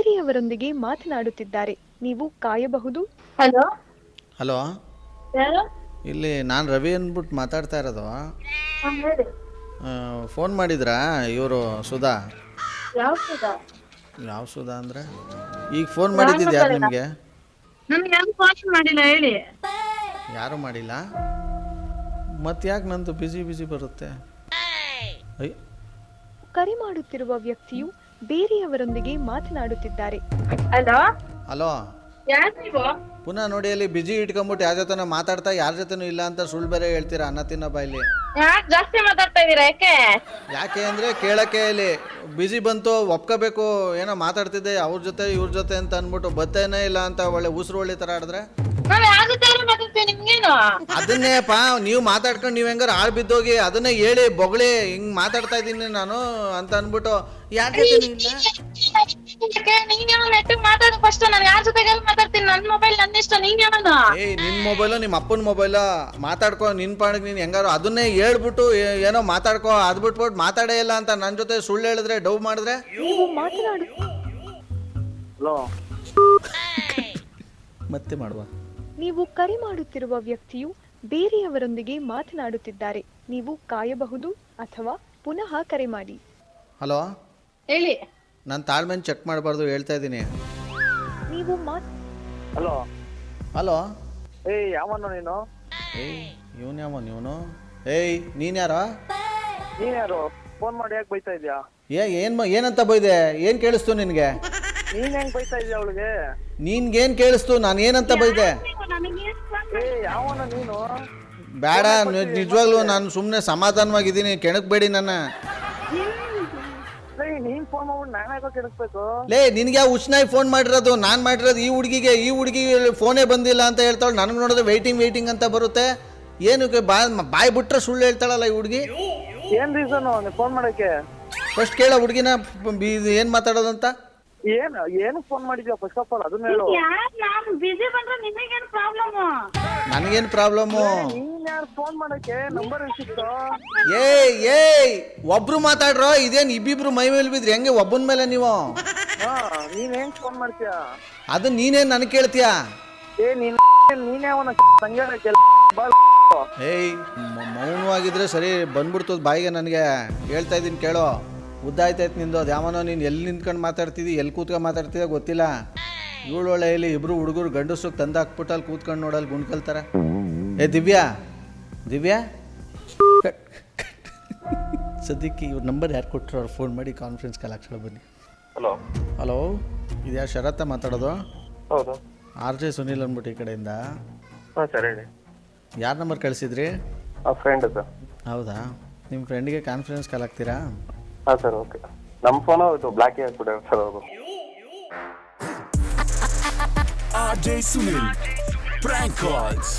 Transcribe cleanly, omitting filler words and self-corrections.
ಬೇರೆಯವರೊಂದಿಗೆ ಮಾತನಾಡುತ್ತಿದ್ದಾರೆ. ನೀವು ಕಾಯಬಹುದು. Hello hello, ಯಾರು? ಇಲ್ಲಿ ನಾನು ರವಿ ಅಂದ್ಬಿಟ್ಟು ಮಾತಾಡ್ತಾ ಇರೋದು. ಹೇಳಿ. ಫೋನ್ ಮಾಡಿದ್ರಾ ಇವರು ಸುಧಾ? ಯಾವ ಸುಧಾ? ಯಾವ ಸುಧಾ ಅಂದರೆ ಈಗ ಫೋನ್ ಮಾಡಿದ್ದಿದ್ದು ಯಾರು ನಿಮಗೆ? ನನ್ಗೆ ಯಾರು ಫೋನ್ ಮಾಡಿಲ್ಲ, ಹೇಳಿ. ಯಾರು ಮಾಡಿಲ್ಲ? ಮತ್ತೆ ಯಾಕೆ ನಂದು ಬಿಸಿ ಬರುತ್ತೆ? ಅಯ್ಯ, ಕರೆ ಮಾಡುತ್ತಿರುವ ವ್ಯಕ್ತಿಯು ಬೇರೆಯವರೊಂದಿಗೆ ಮಾತನಾಡುತ್ತಿದ್ದಾರೆ. ಹಲೋ ಹಲೋ, ಯಾರು ನೀವು? ಪುನಃ ನೋಡಿ ಅಲ್ಲಿ ಬಿಜಿ ಇಟ್ಕೊಂಬಿಟ್ಟು ಯಾರ ಜೊತೆ ಮಾತಾಡ್ತಾ ಯಾರ ಜೊತೆನೂ ಇಲ್ಲ ಅಂತ ಸುಳ್ಳು ಬೇರೆ ಹೇಳ್ತೀರಾ ಅನ್ನ ತಿನ್ನೋ ಬಾಯಲ್ಲಿ. ಯಾಕೆ ಜಾಸ್ತಿ ಮಾತಾಡ್ತಾ ಇದೀರಾ? ಯಾಕೆ ಅಂದರೆ ಕೇಳಕ್ಕೆ ಇಲ್ಲಿ ಬಿಸಿ ಬಂತು, ಒಪ್ಕೋಬೇಕು, ಏನೋ ಮಾತಾಡ್ತಿದ್ದೆ ಅವ್ರ ಜೊತೆ ಇವ್ರ ಜೊತೆ ಅಂತ ಅಂದ್ಬಿಟ್ಟು ಬತ್ತೇನೇ ಇಲ್ಲ ಅಂತ ಒಳ್ಳೆ ಉಸಿರು ಒಳ್ಳೆ ಥರ ಆಡಿದ್ರೆ ನಾವ್ ಯಾರ ಜೊತೆ ಮಾತಾಡ್ತೀವಿ, ನಿಮ್ಗೇನು? ಅದನ್ನೇಪ್ಪ ನೀವು ಮಾತಾಡ್ಕೊಂಡು ನೀವು ಹೆಂಗಾರ ಆಳ್ ಬಿದ್ದೋಗಿ ಅದನ್ನೇ ಹೇಳಿ ಬೊಗಳಿ ಹಿಂಗೆ ಮಾತಾಡ್ತಾ ಇದ್ದೀನಿ ನಾನು ಅಂತ ಅಂದ್ಬಿಟ್ಟು ಯಾರ ಜೊತೆ ಇಲ್ಲ. ನೀನ್ ನೆಟ್ಟಿಗೆ ಮಾತಾಡ ಫಸ್ಟ್. ನಾನು ಯಾರ ಜೊತೆಗೆ ಮಾತಾಡ್ತೀನಿ? ನನ್ನ ಮೊಬೈಲ್ ನನ್ನ ಇಷ್ಟ, ನೀನ್ ಹೇಳೋದು. ಏಯ್, ನಿನ್ನ ಮೊಬೈಲು ನಿಮ್ಮ ಅಪ್ಪನ ಮೊಬೈಲ, ಮಾತಾಡ್ಕೊ ನಿನ್ನ ಪಾಡಿಗೆ ನೀನು ಹೆಂಗಾರು ಅದನ್ನೇ ಹೇಳ್ಬಿಟ್ಟು ಏನೋ ಮಾತಾಡ್ಕೊ. ಅದು ಬಿಟ್ಬಿಟ್ಟು ಮಾತಾಡೇ ಇಲ್ಲ ಅಂತ ನನ್ನ ಜೊತೆ ಸುಳ್ಳು ಹೇಳಿದ್ರೆ ಡೌ ಮಾಡಿದ್ರೆ ನೀವು ಮಾತನಾಡು. ಹಲೋ, ಮತ್ತೆ ಮಾಡುವ. ನೀವು ಕರೆ ಮಾಡುತ್ತಿರುವ ವ್ಯಕ್ತಿಯು ಬೇರೆಯವರೊಂದಿಗೆ ಮಾತನಾಡುತ್ತಿದ್ದಾರೆ. ನೀವು ಕಾಯಬಹುದು ಅಥವಾ ಪುನಃ ಕರೆ ಮಾಡಿ. ಹಲೋ, ಹೇಳಿ. ನಾನು ತಾಳ್ಮೆನ ಚೆಕ್ ಮಾಡಬಾರ್ದು ಹೇಳ್ತಾ ಇದ್ದೀನಿ. ನೀವು ಹಲೋ. ಹಲೋ, ಏಯ್ ಯಾವನು ನೀನು? ಏಯ್ ಇವನು ಯಾವನು ಇವನು? ಏಯ್ ನೀನು ಯಾರೋ? ನೀನ್ ಯಾರು? ಫೋನ್ ಮಾಡಿ ಯಾಕೆ ಬೈತಾ ಇದ್ಯಾ? ಏನಂತ ಬೈದೆ? ಏನು ಕೇಳಿಸ್ತು ನಿನಗೆ? ನೀನ್ ಹೆಂಗ್ ಬೈತಾ ಇದ್ಯಾ ಅವಳಿಗೆ? ನಿನ್ಗೇನು ಕೇಳಿಸ್ತು? ನಾನು ಏನಂತ ಬೈದೆ? ಏಯ್ ಯಾವನ ನೀನು? ಬೇಡ, ನಿಜವಾಗ್ಲೂ ನಾನು ಸುಮ್ಮನೆ ಸಮಾಧಾನವಾಗಿದ್ದೀನಿ, ಕೆಣಕ್ಬೇಡಿ ನನ್ನ. ಏಯ್ ನೀನ್ ಫೋನ್ ಮಾಡ್ಬಿಟ್ಟು ನಾನು ಯಾಕೋ ಕೆಡಿಸ್ಬೇಕು? ಲೇ, ನಿನ್ಗೆ ಯಾವ ಹುಚ್ಚನಾಗಿ ಫೋನ್ ಮಾಡಿರೋದು? ನಾನು ಮಾಡಿರೋದು ಈ ಹುಡುಗಿಗೆ ಫೋನೇ ಬಂದಿಲ್ಲ ಅಂತ ಹೇಳ್ತಾಳೆ. ನನಗೆ ನೋಡಿದ್ರೆ ವೆಯ್ಟಿಂಗ್ ಅಂತ ಬರುತ್ತೆ. ಏನಕ್ಕೆ ಬಾಯ್ ಬಿಟ್ರೆ ಸುಳ್ಳು ಹೇಳ್ತಾಳಲ್ಲ ಈ ಹುಡುಗಿ. ಏನ್ ರೀಸನ್ ಫೋನ್ ಮಾಡಕ್ಕೆ? ಫಸ್ಟ್ ಕೇಳ ಹುಡುಗಿನ ಏನು ಮಾತಾಡೋದಂತ. ಏನು ಫೋನ್ ಮಾಡಿದ್ಯಾ ಫಸ್ಟ್ ಆಫ್ ಆಲ್ ಅದನ್ನ ಹೇಳು. ನಾನು ಬಿಸಿ ಬಂದ್ರೆ ನಿಮಗೇನು ಪ್ರಾಬ್ಲಮ್? ನನಗೇನು ಪ್ರಾಬ್ಲಮ್ಮು? ನೀನ್ ಯಾರು ಫೋನ್ ಮಾಡಕ್ಕೆ? ನಂಬರ್ ಸಿಕ್ತು? ಏಯ್ ಒಬ್ರು ಮಾತಾಡ್ರೋ, ಇದೇನು ಇಬ್ಬಿಬ್ರು ಮೈ ಮೇಲೆ ಬಿದ್ರಿ ಹೆಂಗೆ ಒಬ್ಬನ ಮೇಲೆ ನೀವು? ಹಾ, ನೀನ್ ಹೆಂಗ್ ಫೋನ್ ಮಾಡ್ತೀಯಾ? ಅದು ನೀನೇನು ನನಗೆ ಕೇಳ್ತೀಯಾ? ನೀನೇ ಅವನ ಸಂಜೆ. ಏಯ್ ಮೌನವಾಗಿದ್ರೆ ಸರಿ, ಬಂದ್ಬಿಡ್ತದ ಬಾಯಿಗೆ. ನನಗೆ ಹೇಳ್ತಾ ಇದ್ದೀನಿ ಕೇಳೋ. ಉದ್ದಾಯ್ತಾಯ್ತು ನಿಂದು. ಅದು ಯಾವನೋ ನೀನು ಎಲ್ಲಿ ನಿಂತ್ಕೊಂಡು ಮಾತಾಡ್ತಿದ್ದಿ, ಎಲ್ಲಿ ಕೂತ್ಕೊಂಡು ಮಾತಾಡ್ತಿದ್ದ ಗೊತ್ತಿಲ್ಲ. ಇವಳೊಳ್ಳೆ ಇಲ್ಲಿ ಇಬ್ರು ಹುಡುಗರು ಗಂಡಸರು ತಂದು ಹಾಕ್ಬಿಟ್ಟು ಅಲ್ಲಿ ಕೂತ್ಕೊಂಡು ನೋಡಲ್ಲಿ ಗುಂಡ್ಕಲ್ತಾರ. ಏ ದಿವ್ಯಾ ಸದ್ಯಕ್ಕೆ ಇವ್ರ ನಂಬರ್ ಯಾರು ಕೊಟ್ಟರು? ಅವ್ರು ಫೋನ್ ಮಾಡಿ ಕಾನ್ಫರೆನ್ಸ್ ಕಾಲ್ ಹಾಕ್ಸೋಣ ಬನ್ನಿ. ಹಲೋ, ಇದು ಯಾರು ಶರತ್ತ ಮಾತಾಡೋದು? ಹೌದು, RJ ಸುನಿಲ್ ಅಂದ್ಬಿಟ್ಟು ಈ ಕಡೆಯಿಂದ. ಹಾಂ ಸರ್ ಹೇಳಿ. ಯಾರ ನಂಬರ್ ಕಳಿಸಿದ್ರಿ? Friend sir. ಹೌದಾ, ನಿಮ್ಮ ಫ್ರೆಂಡಿಗೆ ಕಾನ್ಫರೆನ್ಸ್ ಕಾಲ್ ಹಾಕ್ತೀರಾ? ಹಾಂ ಸರ್, ಓಕೆ. ನಮ್ಮ ಫೋನು ಇದು ಬ್ಲ್ಯಾಕ್ ಹಾಕ್ಬಿಟ್ಟೆ ಸರ್ ಅವರು. RJ Sunil, prank calls.